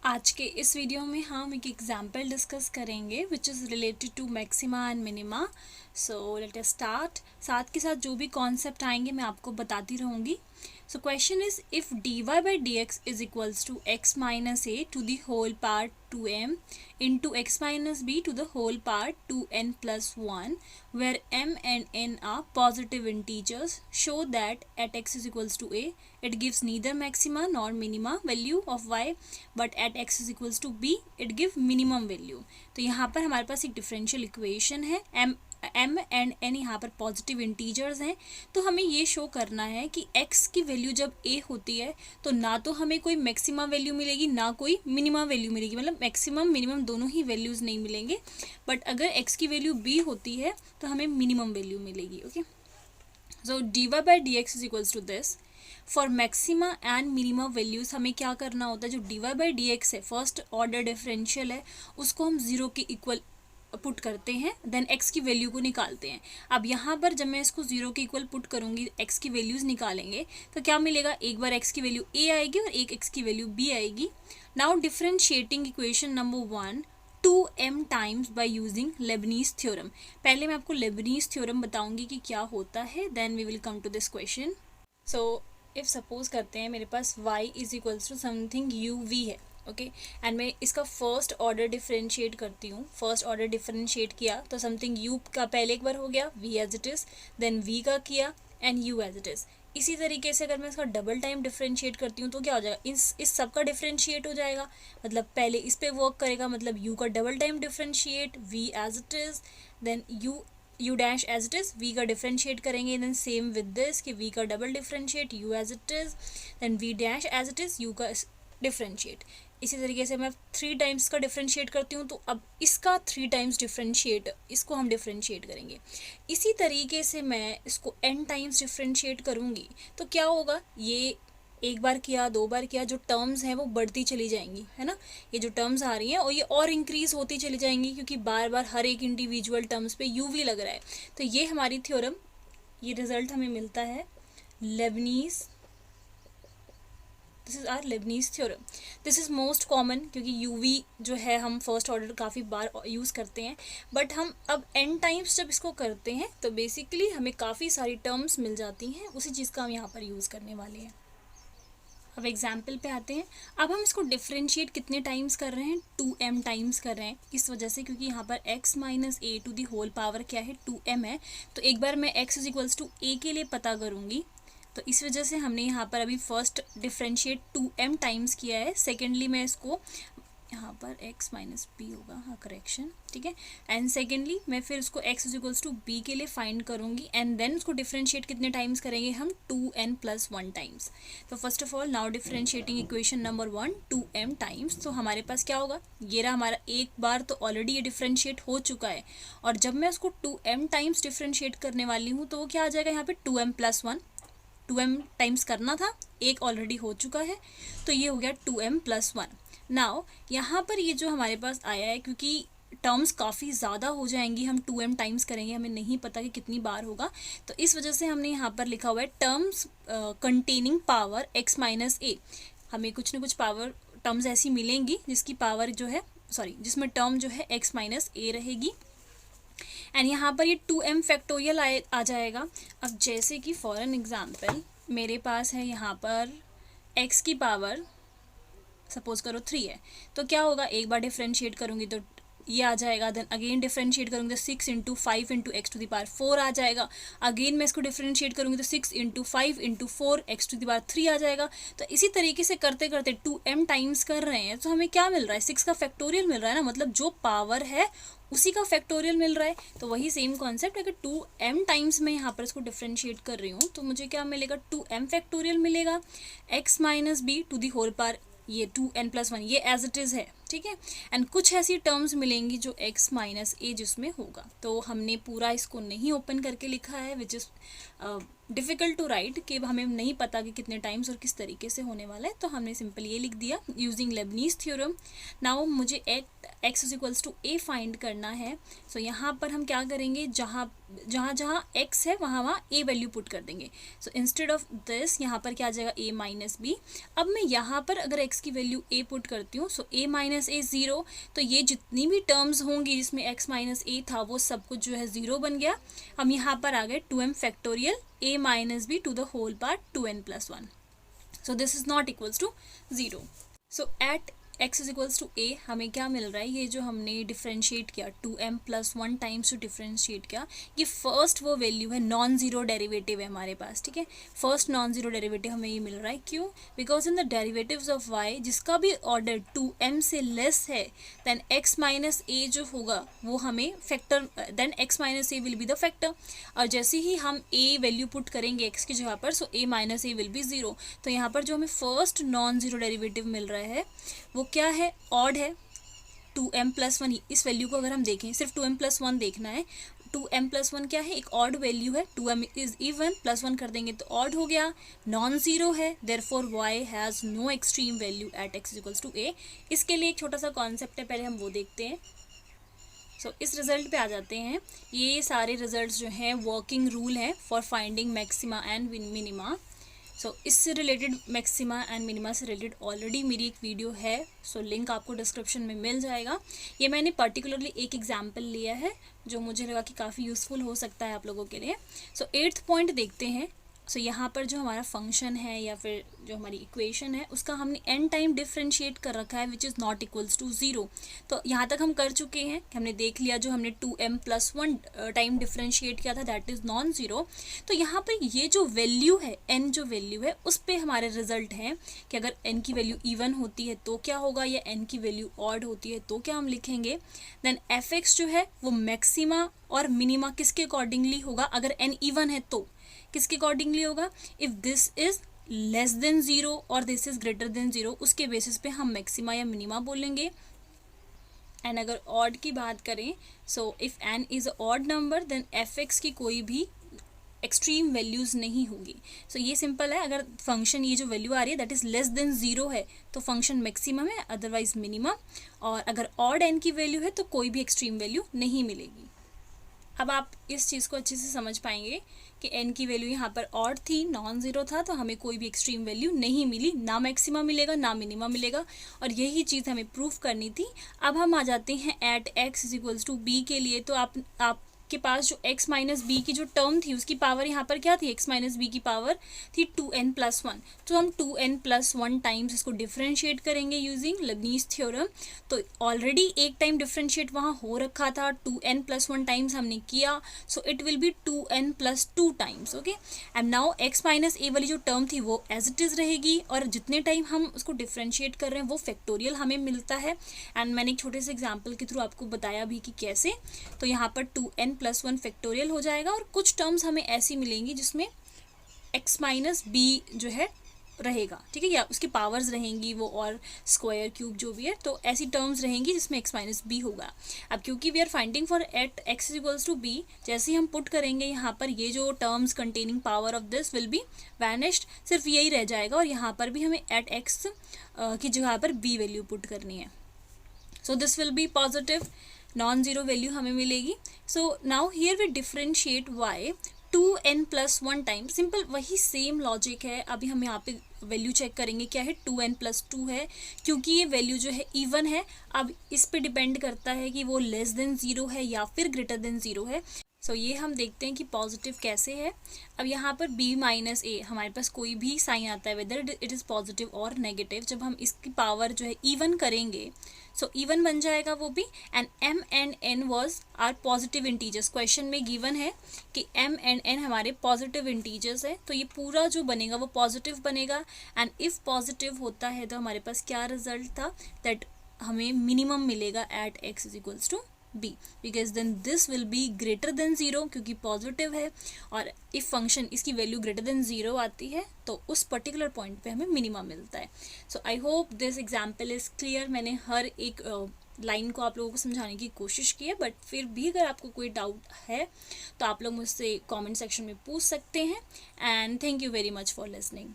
आज के इस वीडियो में हम एक एग्जाम्पल डिस्कस करेंगे which is related to maxima and minima. So let us start. साथ के साथ जो भी कॉन्सेप्ट आएंगे मैं आपको बताती रहूँगी। So question is if dy by d x is equals to x minus a to the whole part 2m into x minus b to the whole part 2n plus 1 where m and n are positive integers, show that at x is equals to a it gives neither maxima nor minima value of y but at x is equals to b it give minimum value। तो यहाँ पर हमारे पास एक differential equation है, m and n यहाँ पर positive integers हैं। तो हमें ये शो करना है कि x की वैल्यू जब a होती है तो ना तो हमें कोई मैक्सिमा वैल्यू मिलेगी ना कोई मिनिमा वैल्यू मिलेगी, मतलब मैक्सिमम मिनिमम दोनों ही वैल्यूज़ नहीं मिलेंगे। बट अगर x की वैल्यू b होती है तो हमें मिनिमम वैल्यू मिलेगी। Okay, so dy by d x is equals to this. For maxima and minima values हमें क्या करना होता है, जो dy बाई डी एक्स है फर्स्ट ऑर्डर डिफरेंशियल है उसको हम ज़ीरो के इक्वल पुट करते हैं, देन x की वैल्यू को निकालते हैं। अब यहाँ पर जब मैं इसको जीरो के इक्वल पुट करूँगी, x की वैल्यूज़ निकालेंगे तो क्या मिलेगा, एक बार x की वैल्यू a आएगी और एक x की वैल्यू b आएगी। Now differentiating equation number 1 2m times by using Leibniz theorem. पहले मैं आपको लेबनीज थ्योरम बताऊंगी कि क्या होता है, then we will come to this question. So if suppose करते हैं मेरे पास y इज इक्वल्स टू समथिंग uv है, ओके एंड मैं इसका फर्स्ट ऑर्डर डिफरेंशिएट करती हूँ। फर्स्ट ऑर्डर डिफरेंशिएट किया तो समथिंग u का पहले एक बार हो गया v as it is, then v का किया and u as it is. इसी तरीके से अगर मैं इसका डबल टाइम डिफरेंशिएट करती हूँ तो क्या हो जाएगा, इस सब का डिफरेंशिएट हो जाएगा, मतलब पहले इस पे वर्क करेगा, मतलब u का double time differentiate v as it is, then u dash as it is, v का डिफरेंशिएट करेंगे, देन सेम विद दिस कि v का double differentiate u as it is, then v dash as it is u का differentiate. इसी तरीके से मैं 3 times का डिफरेंशिएट करती हूँ तो अब इसका 3 टाइम्स डिफरेंशिएट, इसको हम डिफरेंशिएट करेंगे। इसी तरीके से मैं इसको n टाइम्स डिफरेंशिएट करूँगी तो क्या होगा, ये एक बार किया, 2 बार किया, जो टर्म्स हैं वो बढ़ती चली जाएंगी, है ना। ये जो टर्म्स आ रही हैं और ये और इंक्रीज होती चली जाएंगी क्योंकि बार बार हर एक इंडिविजुअल टर्म्स पे uv लग रहा है। तो ये हमारी थ्योरम, ये रिजल्ट हमें मिलता है Leibniz, this is our Leibniz theorem. This is most common क्योंकि uv जो है हम फर्स्ट ऑर्डर काफ़ी बार यूज़ करते हैं, बट हम अब n टाइम्स जब इसको करते हैं तो बेसिकली हमें काफ़ी सारी टर्म्स मिल जाती हैं, उसी चीज़ का हम यहाँ पर यूज़ करने वाले हैं। अब एग्जाम्पल पे आते हैं। अब हम इसको डिफरेंशिएट कितने टाइम्स कर रहे हैं, 2m टाइम्स कर रहे हैं। इस वजह से क्योंकि यहाँ पर x minus a to the whole power क्या है, 2m है। तो एक बार मैं x is equals to a के लिए पता करूँगी, तो इस वजह से हमने यहाँ पर अभी फर्स्ट डिफरेंशिएट 2m टाइम्स किया है। सेकेंडली मैं इसको यहाँ पर x माइनस बी होगा, हाँ करेक्शन, ठीक है। एंड सेकेंडली मैं फिर इसको x is equals to b के लिए फाइंड करूँगी एंड देन उसको डिफरेंशिएट कितने टाइम्स करेंगे हम, 2n प्लस 1 टाइम्स। तो first of all now differentiating equation number 1 2m times. तो हमारे पास क्या होगा, ये रहा हमारा, एक बार तो ऑलरेडी ये डिफरेंशिएट हो चुका है और जब मैं उसको 2m टाइम्स डिफरेंशिएट करने वाली हूँ तो वो क्या आ जाएगा यहाँ पे 2m प्लस 1, 2m टाइम्स करना था, एक ऑलरेडी हो चुका है तो ये हो गया 2m प्लस 1। नाउ यहाँ पर ये जो हमारे पास आया है क्योंकि टर्म्स काफ़ी ज़्यादा हो जाएंगी, हम 2m टाइम्स करेंगे, हमें नहीं पता कि कितनी बार होगा, तो इस वजह से हमने यहाँ पर लिखा हुआ है terms containing power x minus a. हमें कुछ ना कुछ पावर टर्म्स ऐसी मिलेंगी जिसकी पावर जो है, सॉरी जिसमें टर्म जो है x माइनस ए रहेगी एंड यहाँ पर ये 2m फैक्टोरियल आ जाएगा। अब जैसे कि फॉर एन एग्जाम्पल मेरे पास है यहाँ पर x की पावर सपोज करो 3 है, तो क्या होगा, एक बार डिफरेंशिएट करूँगी तो ये आ जाएगा, देन अगेन डिफरेंशिएट करूँगी तो 6 into 5 into x to the power 4 आ जाएगा। अगेन मैं इसको डिफरेंशिएट करूँगी तो 6 into 5 into 4 x to the power 3 आ जाएगा। तो इसी तरीके से करते करते 2m टाइम्स कर रहे हैं तो हमें क्या मिल रहा है, 6 का फैक्टोरियल मिल रहा है ना, मतलब जो पावर है उसी का फैक्टोरियल मिल रहा है। तो वही सेम कॉन्सेप्ट, अगर 2m टाइम्स मैं यहाँ पर इसको डिफरेंशिएट कर रही हूँ तो मुझे क्या मिलेगा, 2m फैक्टोरियल मिलेगा, x minus b to the whole power, ये 2n प्लस 1 ये एज इट इज़ है, ठीक है। एंड कुछ ऐसी टर्म्स मिलेंगी जो x माइनस ए जिसमें होगा। तो हमने पूरा इसको नहीं ओपन करके लिखा है which is difficult to write, कि हमें नहीं पता कि कितने टाइम्स और किस तरीके से होने वाला है, तो हमने सिंपल ये लिख दिया यूजिंग लेबनीज थ्योरम। नाउ मुझे x is equals to a find करना है। सो यहाँ पर हम क्या करेंगे, जहाँ जहाँ जहाँ x है वहाँ वहाँ a वैल्यू पुट कर देंगे। सो इंस्टेड ऑफ दिस यहाँ पर क्या आ जाएगा a माइनस बी। अब मैं यहाँ पर अगर x की वैल्यू a पुट करती हूँ, सो a माइनस ए 0, तो ये जितनी भी टर्म्स होंगी जिसमें x माइनस ए था वो सब कुछ जो है 0 बन गया। हम यहाँ पर आ गए 2m factorial a minus b to the whole part 2n plus 1। So this is not equals to 0। So at x is equals to a हमें क्या मिल रहा है, ये जो हमने डिफ्रेंशिएट किया 2m plus 1 times to differentiate किया, ये फर्स्ट वो वैल्यू है, नॉन ज़ीरो डेरिवेटिव है हमारे पास, ठीक है। फर्स्ट नॉन ज़ीरो डेरिवेटिव हमें ये मिल रहा है, क्यों? Because in the derivatives of y जिसका भी ऑर्डर 2m से लेस है देन x माइनस a जो होगा वो हमें factor, then x minus a will be the factor. और जैसे ही हम a वैल्यू पुट करेंगे x की जगह पर, so a minus a will be 0। तो यहाँ पर जो हमें फर्स्ट नॉन ज़ीरो डेरिवेटिव मिल रहा है वो क्या है, ऑड है, 2m प्लस 1। इस वैल्यू को अगर हम देखें, सिर्फ 2m प्लस 1 देखना है, 2m प्लस 1 क्या है, एक ऑड वैल्यू है, 2m इज इवन, प्लस 1 कर देंगे तो ऑड हो गया, नॉन ज़ीरो है, therefore y has no extreme value at x equals to a। इसके लिए एक छोटा सा कॉन्सेप्ट है, पहले हम वो देखते हैं। सो इस रिजल्ट पे आ जाते हैं। ये सारे रिजल्ट्स जो हैं वर्किंग रूल है for finding maxima and minima. So इससे रिलेटेड, मैक्सिमा एंड मिनिमा से रिलेटेड ऑलरेडी मेरी एक वीडियो है, सो लिंक आपको डिस्क्रिप्शन में मिल जाएगा। ये मैंने पर्टिकुलरली एक एग्जांपल लिया है जो मुझे लगा कि काफ़ी यूज़फुल हो सकता है आप लोगों के लिए। सो 8th पॉइंट देखते हैं। सो यहाँ पर जो हमारा फंक्शन है या फिर जो हमारी इक्वेशन है उसका हमने n टाइम डिफ्रेंशिएट कर रखा है which is not equals to 0। तो यहाँ तक हम कर चुके हैं कि हमने देख लिया, जो हमने 2m प्लस 1 टाइम डिफ्रेंशिएट किया था दैट इज़ नॉन ज़ीरो। तो यहाँ पर ये जो वैल्यू है, n जो वैल्यू है उस पर हमारे रिजल्ट हैं कि अगर n की वैल्यू इवन होती है तो क्या होगा, या n की वैल्यू ऑड होती है तो क्या हम लिखेंगे। देन f(x) जो है वो मैक्सिमा और मिनिमा किसके अकॉर्डिंगली होगा, अगर n इवन है तो किसके अकॉर्डिंगली होगा, if this is less than 0 और दिस इज ग्रेटर देन 0, उसके बेसिस पे हम मैक्सिमा या मिनिमा बोलेंगे। एंड अगर ऑड की बात करें, so if n is odd number then f(x) की कोई भी एक्सट्रीम वैल्यूज नहीं होगी। सो ये सिंपल है, अगर फंक्शन ये जो वैल्यू आ रही है दैट इज लेस देन 0 है तो फंक्शन मैक्सिमम है, अदरवाइज मिनिमम। और अगर ऑड n की वैल्यू है तो कोई भी एक्सट्रीम वैल्यू नहीं मिलेगी। अब आप इस चीज़ को अच्छे से समझ पाएंगे कि n की वैल्यू यहाँ पर ऑड थी, नॉन ज़ीरो था, तो हमें कोई भी एक्सट्रीम वैल्यू नहीं मिली, ना मैक्सिमा मिलेगा ना मिनिमा मिलेगा, और यही चीज़ हमें प्रूफ करनी थी। अब हम आ जाते हैं at x is equals to b के लिए। तो आपके पास जो x माइनस बी की जो टर्म थी उसकी पावर यहाँ पर क्या थी, x माइनस बी की पावर थी 2n प्लस 1। तो हम 2n प्लस 1 टाइम्स इसको डिफ्रेंशिएट करेंगे यूजिंग लेबनीज़ थ्योरम। तो ऑलरेडी एक टाइम डिफ्रेंशिएट वहाँ हो रखा था, 2n प्लस 1 टाइम्स हमने किया, so it will be 2n plus 2 times. Okay, and now x minus a वाली जो टर्म थी वो एज इट इज़ रहेगी, और जितने टाइम हम उसको डिफ्रेंशिएट कर रहे हैं वो फैक्टोरियल हमें मिलता है। एंड मैंने एक छोटे से एग्जाम्पल के थ्रू आपको बताया भी कि कैसे। तो यहाँ पर 2n प्लस 1 फैक्टोरियल हो जाएगा, और कुछ टर्म्स हमें ऐसी मिलेंगी जिसमें x माइनस बी जो है रहेगा, ठीक है, या उसकी पावर्स रहेंगी वो, और स्क्वायर क्यूब जो भी है, तो ऐसी टर्म्स रहेंगी जिसमें x माइनस बी होगा। अब क्योंकि we are finding for at x equals to b, जैसे ही हम पुट करेंगे यहाँ पर ये जो terms containing power of this will B vanished, सिर्फ यही रह जाएगा, और यहाँ पर भी हमें एट x की जगह पर b वैल्यू पुट करनी है। So this will be positive, non zero value हमें मिलेगी। So now here we differentiate y 2n plus 1 time, simple वही सेम लॉजिक है। अभी हम यहाँ पे वैल्यू चेक करेंगे, क्या है 2n प्लस 2 है, क्योंकि ये वैल्यू जो है इवन है। अब इस पे डिपेंड करता है कि वो लेस देन 0 है या फिर ग्रेटर देन 0 है। सो ये हम देखते हैं कि पॉजिटिव कैसे है। अब यहाँ पर b माइनस ए हमारे पास कोई भी साइन आता है, वेदर इट इज़ पॉजिटिव और नेगेटिव, जब हम इसकी पावर जो है इवन करेंगे सो इवन बन जाएगा वो भी। And m and n was are positive integers, question में गिवन है कि m एंड n हमारे पॉजिटिव इंटीजर्स है, तो ये पूरा जो बनेगा वो पॉजिटिव बनेगा। एंड इफ़ पॉजिटिव होता है तो हमारे पास क्या रिजल्ट था, दैट हमें मिनिमम मिलेगा at x is equals to b, because then this will be greater than 0 क्योंकि पॉजिटिव है, और इफ फंक्शन इसकी वैल्यू ग्रेटर देन 0 आती है तो उस पर्टिकुलर पॉइंट पे हमें मिनिमम मिलता है। So I hope this example is clear. मैंने हर एक लाइन को आप लोगों को समझाने की कोशिश की है, बट फिर भी अगर आपको कोई डाउट है तो आप लोग मुझसे कमेंट सेक्शन में पूछ सकते हैं। And thank you very much for listening.